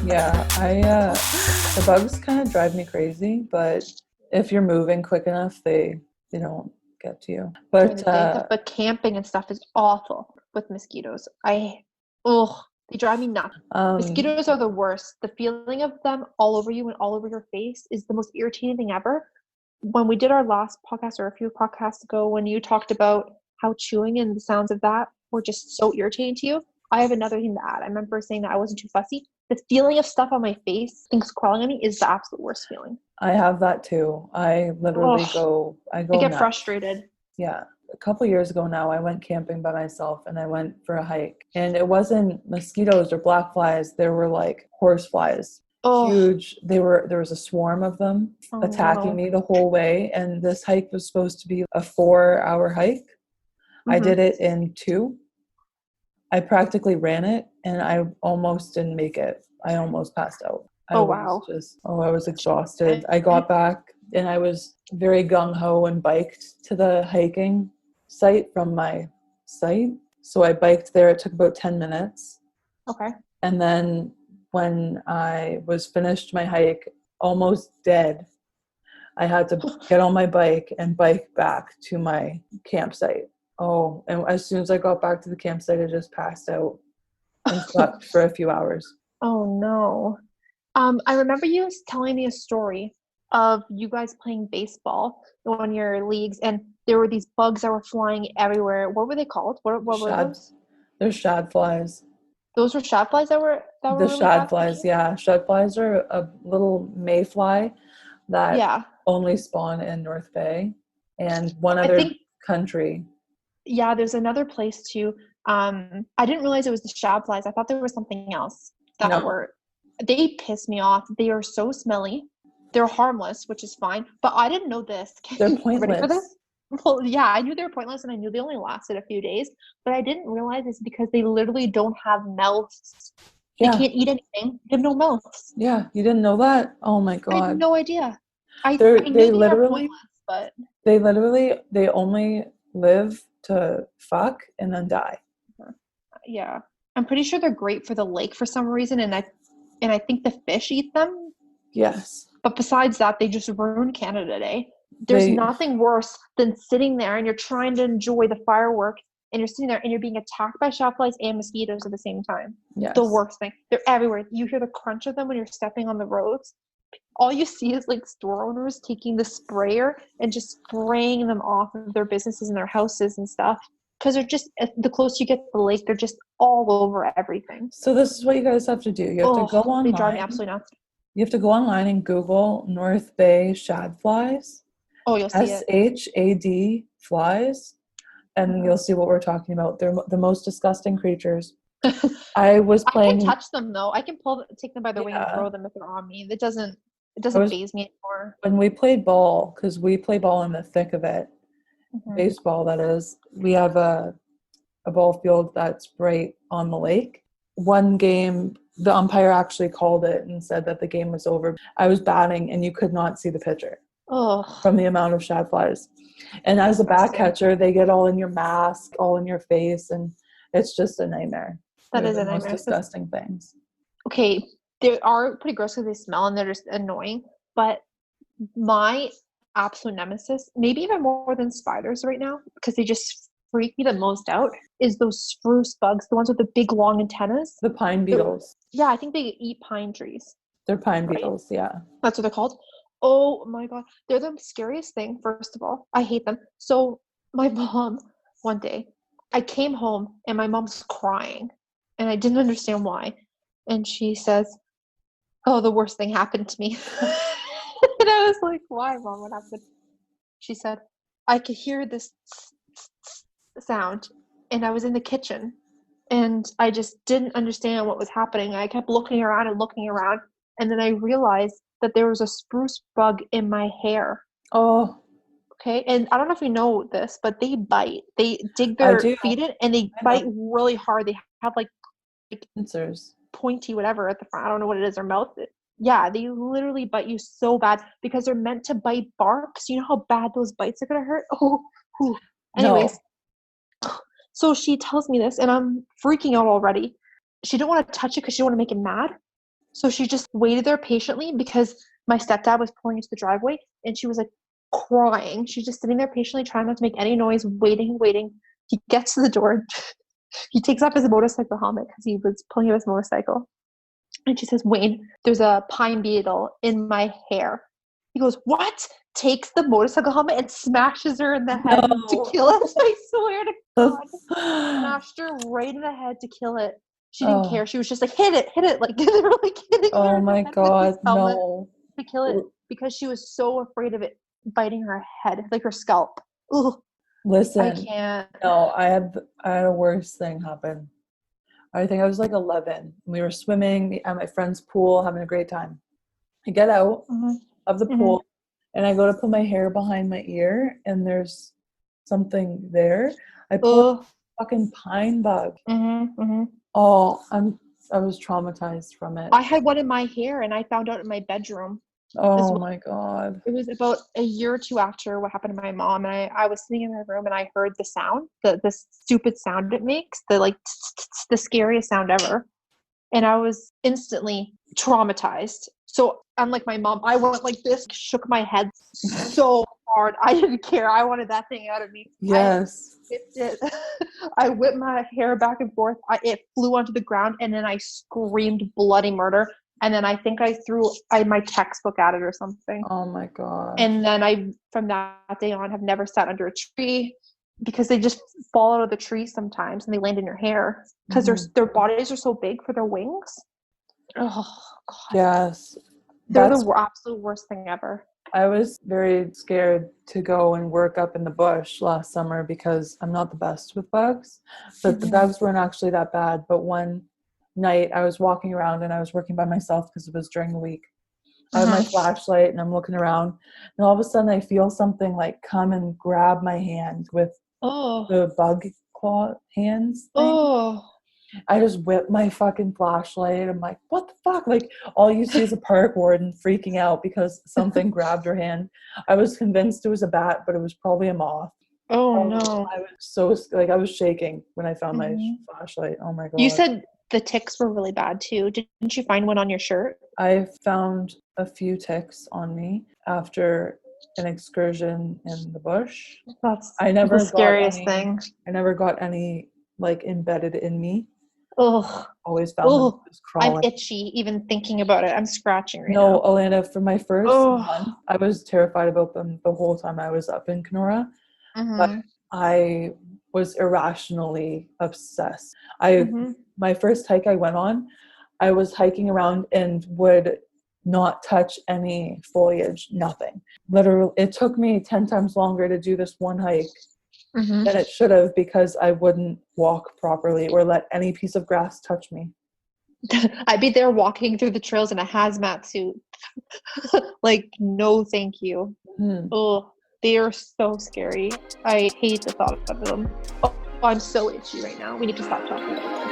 Yeah, the bugs kind of drive me crazy, but if you're moving quick enough, they don't get to you. But But camping and stuff is awful with mosquitoes. They drive me nuts. Mosquitoes are the worst. The feeling of them all over you and all over your face is the most irritating thing ever. When we did our last podcast or a few podcasts ago, when you talked about how chewing and the sounds of that were just so irritating to you, I have another thing to add. I remember saying that I wasn't too fussy. The feeling of stuff on my face, things crawling on me, is the absolute worst feeling. I have that too. I literally I get nuts. Frustrated. Yeah. A couple years ago now, I went camping by myself and I went for a hike. And it wasn't mosquitoes or black flies. There were like horse flies. Huge. There was a swarm of them attacking me the whole way. And this hike was supposed to be a 4-hour hike. Mm-hmm. I did it in 2. I practically ran it and I almost didn't make it. I almost passed out. I was exhausted. I got back and I was very gung-ho and biked to the hiking site from my site. So I biked there. It took about 10 minutes. Okay. And then when I was finished my hike, almost dead, I had to get on my bike and bike back to my campsite. Oh, and as soon as I got back to the campsite, I just passed out and slept for a few hours. Oh, no. I remember you telling me a story of you guys playing baseball in one of your leagues, and there were these bugs that were flying everywhere. What were they called? What were those? They're shad flies. Those were shad flies that were the really shad flies, yeah. Shad flies are a little mayfly that only spawn in North Bay and one other country. Yeah, there's another place too. I didn't realize it was the shad flies. I thought there was something else they piss me off. They are so smelly. They're harmless, which is fine. But I didn't know this. They're pointless. Ready for this? Well, yeah, I knew they were pointless and I knew they only lasted a few days. But I didn't realize it's because they literally don't have mouths. Yeah. They can't eat anything. They have no mouths. Yeah, you didn't know that? Oh my God. I had no idea. I knew they were pointless, but... They only live to fuck and then die. Yeah. I'm pretty sure they're great for the lake for some reason, and I think the fish eat them. Yes. But besides that, they just ruin Canada Day. There's nothing worse than sitting there and you're trying to enjoy the fireworks and you're sitting there and you're being attacked by shad flies and mosquitoes at the same time. Yes. The worst thing. They're everywhere. You hear the crunch of them when you're stepping on the roads. All you see is like store owners taking the sprayer and just spraying them off of their businesses and their houses and stuff. Because they're just, the closer you get to the lake, they're just all over everything. So this is what you guys have to do. You have to go online. They drive me absolutely nuts. You have to go online and Google North Bay shad flies. Oh, you'll see it. SHAD flies. And you'll see what we're talking about. They're the most disgusting creatures. I can touch them though. I can take them by the wing and throw them if they're on me. It doesn't faze me anymore. When we played ball, because we play ball in the thick of it, baseball that is, we have a ball field that's right on the lake. One game, the umpire actually called it and said that the game was over. I was batting and you could not see the pitcher from the amount of shad flies. And as a back catcher, they get all in your mask, all in your face, and it's just a nightmare. That is a nightmare. Most disgusting things. Okay, they are pretty gross because they smell and they're just annoying. But my absolute nemesis, maybe even more than spiders right now, because they just freak me the most out, is those spruce bugs, the ones with the big long antennas. The pine beetles. I think they eat pine trees. They're pine beetles, yeah. That's what they're called. Oh my God. They're the scariest thing, first of all. I hate them. So my mom, one day, I came home and my mom's crying and I didn't understand why. And she says, "Oh, the worst thing happened to me." And I was like, "Why, Mom? What happened?" She said, "I could hear this sound and I was in the kitchen and I just didn't understand what was happening. I kept looking around and then I realized that there was a spruce bug in my hair." Oh. Okay. And I don't know if you know this, but they bite. They dig their feet in and they bite really hard. They have like pincers, pointy whatever at the front. I don't know what it is, their mouth. Yeah, they literally bite you so bad because they're meant to bite bark. So you know how bad those bites are going to hurt? Anyways. No. So she tells me this and I'm freaking out already. She didn't want to touch it because she didn't want to make it mad. So she just waited there patiently because my stepdad was pulling into the driveway and she was like crying. She's just sitting there patiently trying not to make any noise, waiting. He gets to the door. He takes off his motorcycle helmet because he was pulling out his motorcycle. And she says, Wayne, there's a pine beetle in my hair. He goes, what? Takes the motorcycle helmet and smashes her in the head to kill it. I swear to God. Smashed her right in the head to kill it. She didn't care. She was just like, hit it. Like they were like hitting her Oh in the my head God, with this helmet no. to kill it because she was so afraid of it biting her head, like her scalp. Ugh. Listen, I can't. No, I had a worse thing happen. I think I was like 11. We were swimming at my friend's pool, having a great time. I get out of the pool and I go to put my hair behind my ear and there's something there. I pull a fucking pine bug. Oh, I was traumatized from it. I had one in my hair and I found out in my bedroom. Oh my God. It was about a year or two after what happened to my mom, and I was sitting in my room and I heard the sound, the stupid sound it makes, the scariest sound ever. And I was instantly traumatized. So unlike my mom, I went like this, shook my head so hard. I didn't care. I wanted that thing out of me. Yes. I whipped my hair back and forth. It flew onto the ground and then I screamed bloody murder. And then I think I threw my textbook at it or something. Oh my God. And then from that day on, have never sat under a tree because they just fall out of the tree sometimes and they land in your hair because their bodies are so big for their wings. Oh, God. Yes. They're the absolute worst thing ever. I was very scared to go and work up in the bush last summer because I'm not the best with bugs. But the bugs weren't actually that bad. But one night I was walking around and I was working by myself because it was during the week. I have my flashlight and I'm looking around and all of a sudden I feel something like come and grab my hand with the bug claw hands thing. I just whipped my fucking flashlight. I'm like, what the fuck? Like all you see is a park warden freaking out because something grabbed her hand. I was convinced it was a bat, but it was probably a moth. Oh no. I was so I was shaking when I found my flashlight. Oh my God. You said the ticks were really bad too. Didn't you find one on your shirt? I found a few ticks on me after an excursion in the bush. That's the scariest thing. I never got any like embedded in me. Always found them just crawling. I'm itchy even thinking about it. I'm scratching right now. No, Alanah, for my first month, I was terrified about them the whole time I was up in Kenora. But I was irrationally obsessed. My first hike I went on, I was hiking around and would not touch any foliage, nothing. Literally, it took me 10 times longer to do this one hike than it should have because I wouldn't walk properly or let any piece of grass touch me. I'd be there walking through the trails in a hazmat suit. Like, no thank you. Oh, they are so scary. I hate the thought of them. Oh, I'm so itchy right now. We need to stop talking about this.